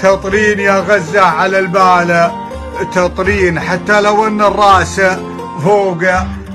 تطرين يا غزة على البال، تطرين حتى لو ان الراس فوق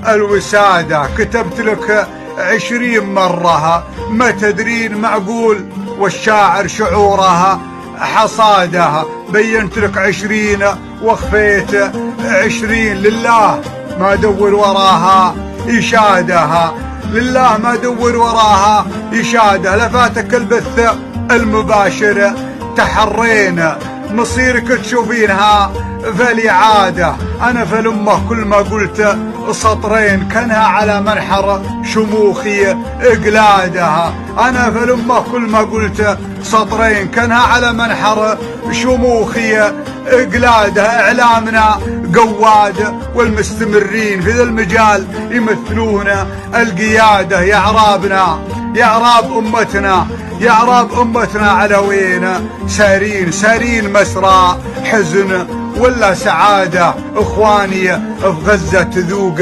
الوسادة. كتبت لك 20 مرة ما تدرين معقول، والشاعر شعورها حصادها. بينت لك 20 واخفيت 20، لله ما دور وراها إشادها، لله ما دور وراها إشادة. لفاتك البث المباشر تحرينا، مصيرك تشوفينها فالإعادة. أنا فلمه كل ما قلت سطرين كانها على منحر شموخي إقلادها. أنا فلمه كل ما قلت سطرين كانها على منحر شموخي إقلادها. إعلامنا قواد والمستمرين في ذا المجال يمثلون القيادة. يا عرابنا، يا عراب أمتنا، يا عراب أمتنا على وين سارين؟ سارين مسرى حزن ولا سعادة؟ إخواني في غزة تذوق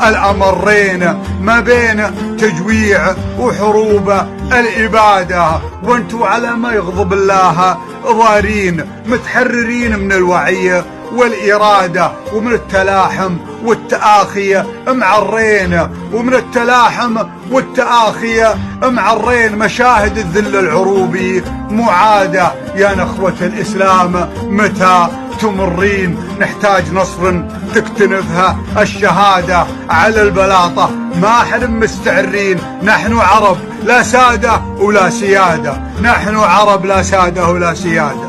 الأمرين ما بين تجويع وحروب الإبادة، وانتو على ما يغضب الله ضارين، متحررين من الوعي والإرادة ومن التلاحم والتآخي معرين، ومن التلاحم والتآخي معرين. مشاهد الذل العروبي معادة. يا نخوة الإسلام متى تمرين؟ نحتاج نصر تكتنفها الشهادة على البلاطة، ما حن مستعرين. نحن عرب لا سادة ولا سيادة، نحن عرب لا سادة ولا سيادة.